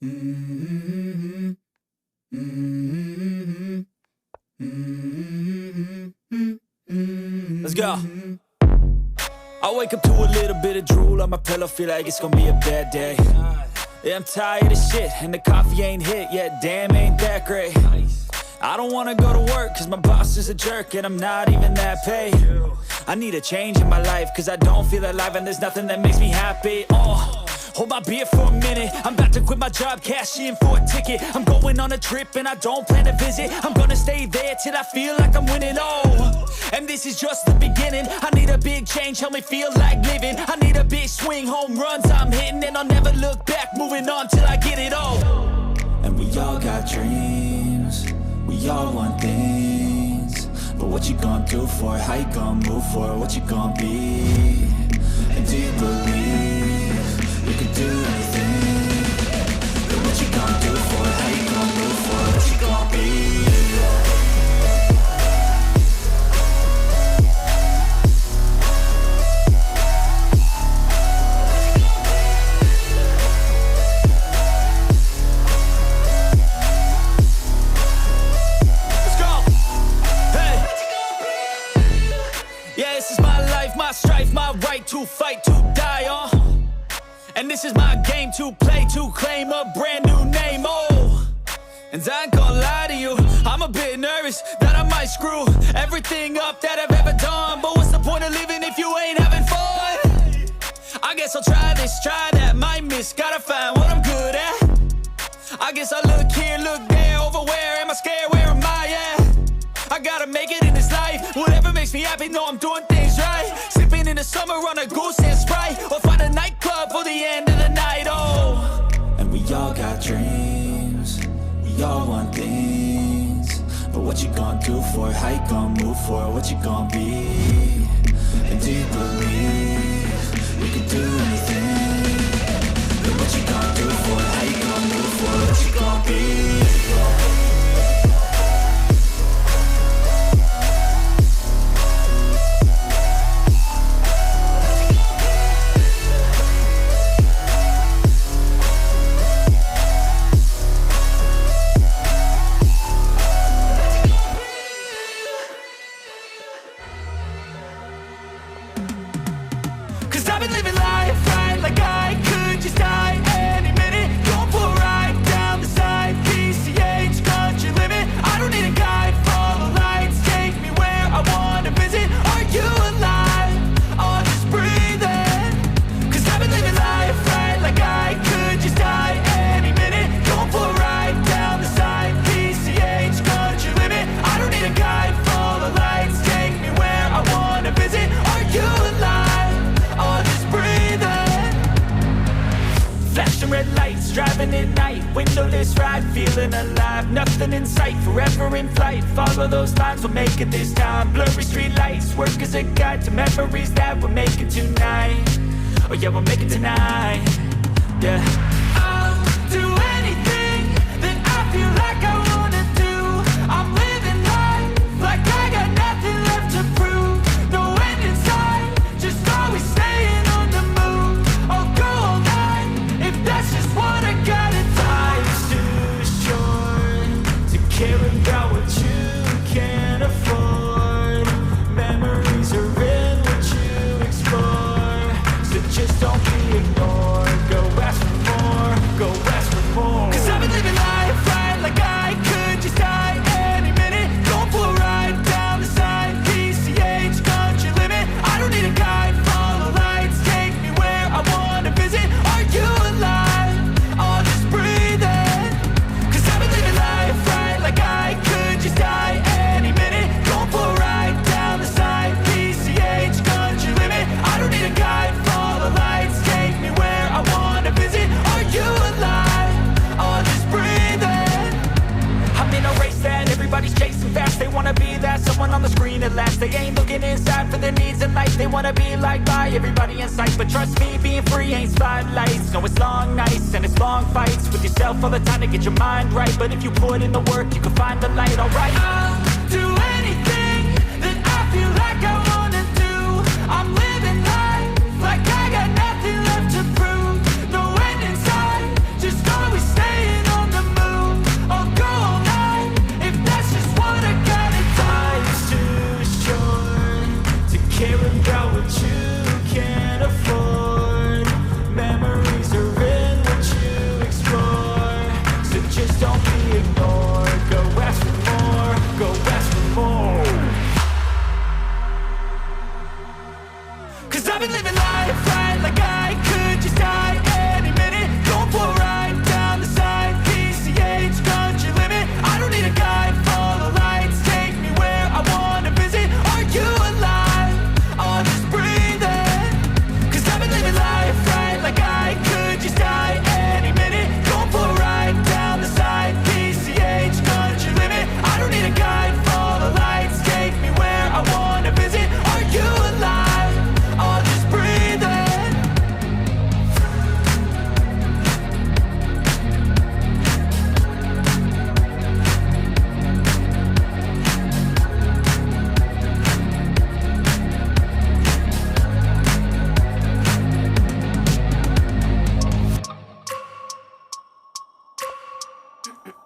Let's go. I wake up to a little bit of drool on my pillow, feel like it's gonna be a bad day. Yeah, I'm tired of shit, and the coffee ain't hit yet, damn, ain't that great. I don't wanna go to work, cause my boss is a jerk, and I'm not even that paid. I need a change in my life, cause I don't feel alive, and there's nothing that makes me happy. Hold my beer for a minute, I'm about to quit my job, cash in for a ticket. I'm going on a trip and I don't plan to visit. I'm gonna stay there till I feel like I'm winning, and this is just the beginning. I need a big change, help me feel like living. I need a big swing, home runs I'm hitting, and I'll never look back, moving on till I get it all. And we all got dreams, we all want things, but what you gonna do for it? How you gonna move for it? What you gonna be? And do you believe you can do anything? But what you gonna do for it? How you gonna move for it? What you gonna be? Let's go! Hey! Yeah, this is my life, my strife, my right to fight, to die on. And this is my game to play, to claim a brand new name, And I ain't gonna lie to you, I'm a bit nervous that I might screw everything up that I've ever done. But what's the point of living if you ain't having fun? I guess I'll try this, try that, might miss, gotta find what I'm good at. I guess I look here, look there, over where am I scared, where am I at? I gotta make it in this life, whatever makes me happy, know I'm doing things right. Sipping in the summer on a goose and Sprite, or find a nightclub for the end of the night, And we all got dreams, we all want things, but what you gonna do for it? How you gonna move for it? What you gonna be? And do you believe you can do anything? But what you gonna do for it? How you gonna move for it? What you gonna be? Driving at night, windowless ride, feeling alive. Nothing in sight, forever in flight. Follow those lines, we'll make it this time. Blurry street lights, work as a guide to memories that we're making tonight. Oh yeah, we'll make it tonight. Yeah. I'll do anything that I feel like I wanna do. I'm living life like I got nothing left to prove. No end in sight, just always staying on the move. I'll go all night if that's just what I got. Life's too short to care about what you can't afford. Memories are in what you explore, so just don't be ignored. Go ask for more, go ask for more. 'Cause I've been living life right like I could just die any minute. Going for a ride down the side, PCH, country limit. I don't need a guide, follow lights, take me where I wanna visit. Are you alive? I'll just breathe in. 'Cause I've been living life right like I could just die any minute. Going for a ride down the side, PCH, country limit. I don't need a guide, follow lights, take me where I wanna visit. Are you alive? I'll just breathe in. I'm in a race that everybody's chasing fast. They wanna be that someone on the screen at last. They ain't looking inside for their needs in life. They wanna be liked by everybody in sight. But trust me, being free ain't spotlights. No, it's long nights and it's long fights with yourself all the time to get your mind right. But if you put in the work, you can find the light, alright? I'll do anything that I feel like I wanna do. I'm living life like I got nothing left to prove. No end in sight, just always stay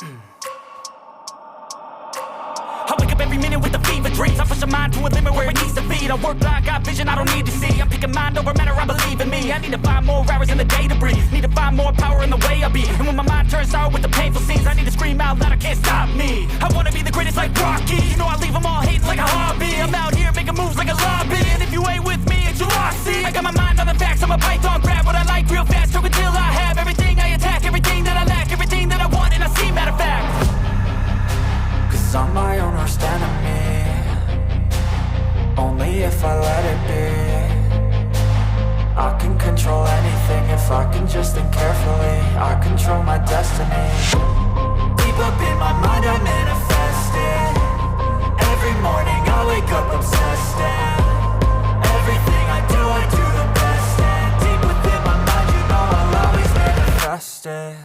I wake up every minute with the fever dreams. I push my mind to a limit where it needs to be. I work blind, got vision I don't need to see. I'm picking mind over matter, I believe in me. I need to find more hours in the day to breathe. Need to find more power in the way I be. And when my mind turns sour with the painful scenes, I need to scream out loud, I can't stop me. I wanna be the greatest like Rocky. You know I leave them all hating like a hobby. I'm out here making moves like a lobby. And if you ain't with me, it's your loss, see. I got my mind on the facts, I'm a python, grab what I like real fast. Stroke until I have everything I attack, everything that I lack, everything that I want and I see, matter of fact. Cause I'm my own worst enemy. Only if I let it be. I can control anything if I can just think carefully. I control my destiny. Deep up in my mind I manifest it. Every morning I wake up obsessed, and everything I do the best. And deep within my mind you know I'll always manifest it.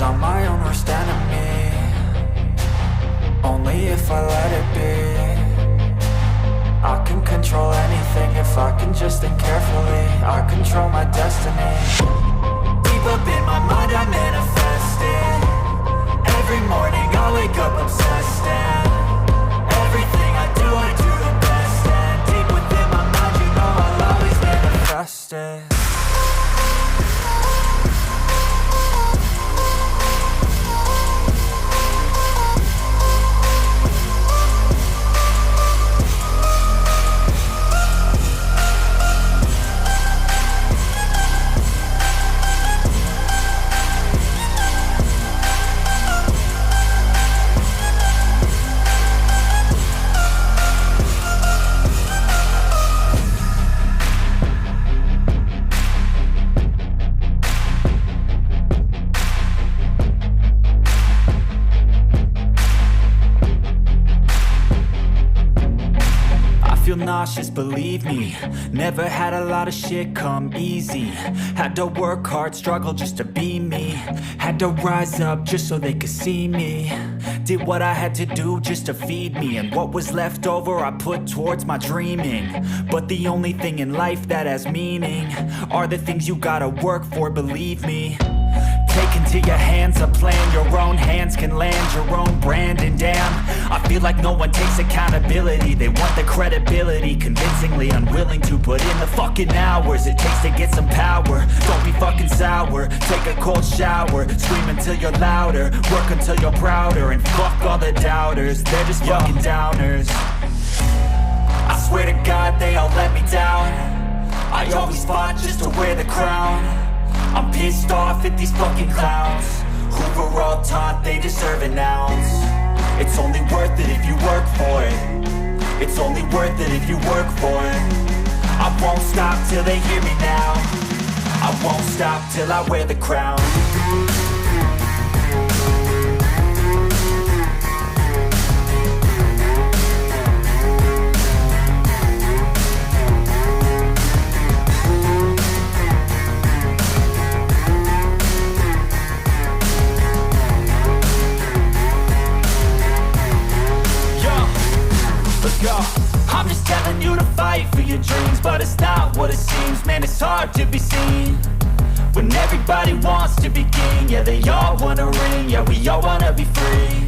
I'm my own worst enemy. Only if I let it be. I can control anything if I can just think carefully. I control my destiny. Deep up in my mind I manifest it. Every morning I wake up obsessed, and everything I do the best. And deep within my mind you know I'll always manifest it. Nauseous, believe me. Never had a lot of shit come easy. Had to work hard, struggle just to be me. Had to rise up just so they could see me. Did what I had to do just to feed me, and what was left over I put towards my dreaming. But the only thing in life that has meaning are the things you gotta work for, believe me. Take into your hands a plan, your own hands can land your own brand. And damn, I feel like no one takes accountability. They want the credibility, convincingly unwilling to put in the fucking hours it takes to get some power. Don't be fucking sour, take a cold shower. Scream until you're louder, work until you're prouder. And fuck all the doubters, they're just fucking downers. I swear to God they all let me down. I always fought just to wear the crown. I'm pissed off at these fucking clowns who were all taught they deserve an ounce. It's only worth it if you work for it. It's only worth it if you work for it. I won't stop till they hear me now. I won't stop till I wear the crown. I'm just telling you to fight for your dreams, but it's not what it seems. Man, it's hard to be seen when everybody wants to be king. Yeah, they all wanna ring, yeah, we all wanna be free.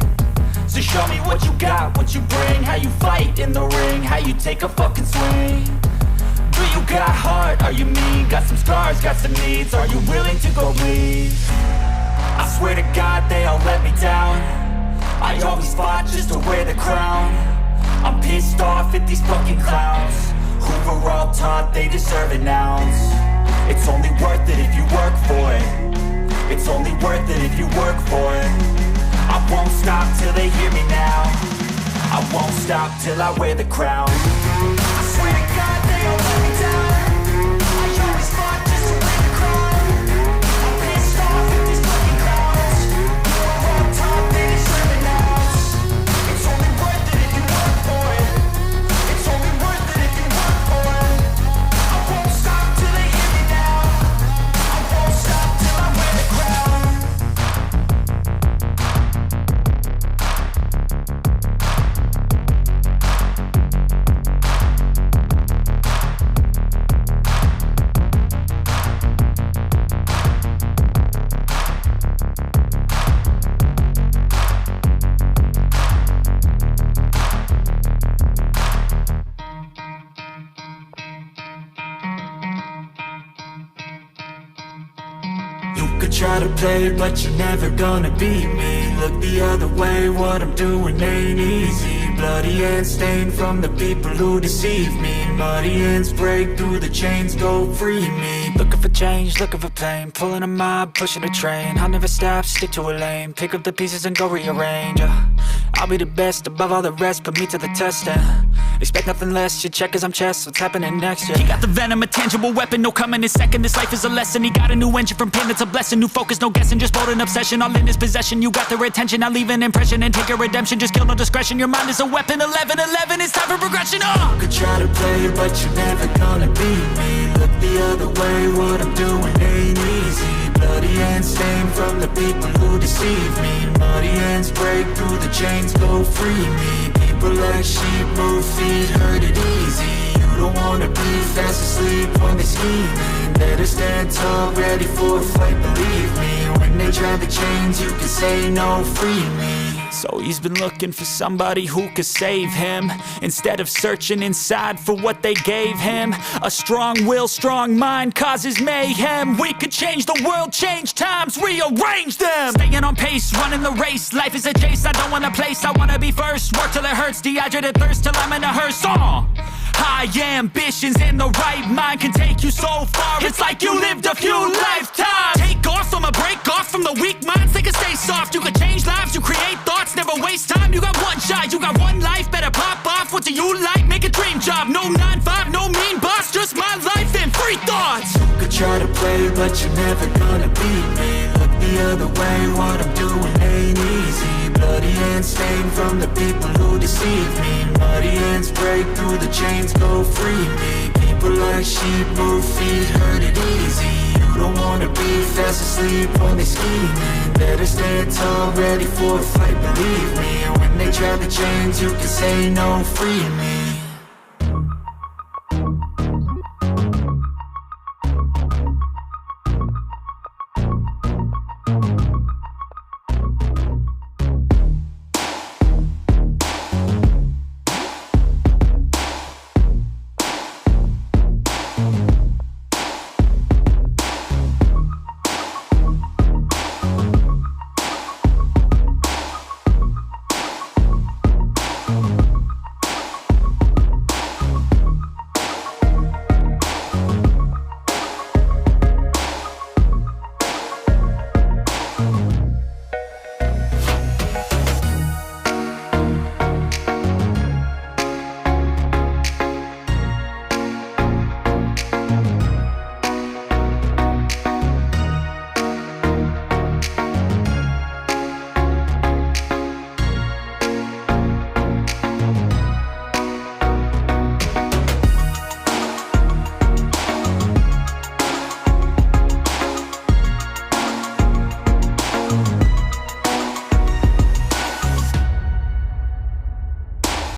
So show me what you got, what you bring, how you fight in the ring, how you take a fucking swing. Do you got heart, are you mean? Got some scars, got some needs, are you willing to go bleed? I swear to God they all let me down. I always fought just to wear the crown. I'm pissed off at these fucking clowns who were all taught they deserve an ounce. It's only worth it if you work for it. It's only worth it if you work for it. I won't stop till they hear me now. I won't stop till I wear the crown. I swear to God they all let me down. I always fought just to win the crown. I'm pissed off at these fucking clowns who are all taught they deserve an ounce. It's only worth it if you work for it. It's only worth it if you work for it. I won't stop till they hear me now. I won't stop till I wear the crown. Try to play, but you're never gonna beat me. Look the other way, what I'm doing ain't easy. Bloody hands stained from the people who deceive me. Muddy hands break through the chains, go free me. Looking for change, looking for pain. Pulling a mob, pushing a train. I'll never stop, stick to a lane. Pick up the pieces and go rearrange. I'll be the best above all the rest, put me to the test and expect nothing less, your check is I'm chess, what's happening next, yeah. He got the venom, a tangible weapon, no coming in second. This life is a lesson, he got a new engine from pain, that's a blessing. New focus, no guessing, just bold and obsession. All in his possession, you got their attention. I'll leave an impression and take your redemption. Just kill no discretion, your mind is a weapon. 11-11, it's time for progression, You could try to play, but you're never gonna beat me. Look the other way, what I'm doing ain't easy. Bloody hands stained from the people who deceive me. Muddy hands break through the chains, go free me. People like sheep move feet, hurt it easy. You don't wanna be fast asleep when they're scheming. Better stand tall, ready for a fight, believe me. When they try the chains, you can say no, free me. So he's been looking for somebody who could save him, instead of searching inside for what they gave him. A strong will, strong mind causes mayhem. We could change the world, change times, rearrange them. Staying on pace, running the race. Life is a chase, I don't want a place. I wanna be first, work till it hurts. Dehydrated thirst till I'm in a hearse. High ambitions and the right mind can take you so far. It's like you lived a few lifetimes. Take off from a break off from the weak minds. They can stay soft. You can change lives, you create thoughts, never waste time. You got one shot, you got one life. Better pop off. What do you like? Make a dream job. No 9-5, no mean boss. Just my life and free thoughts. You could try to play, but you're never gonna beat me. Look the other way, what I'm doing ain't easy. Bloody hands stained from the people who deceive me. Muddy hands break through the chains, go free me. People like sheep move feet, hurt it easy. You don't wanna be fast asleep when they're scheming. Better stand tall, ready for a fight, believe me. When they try the chains, you can say no, free me.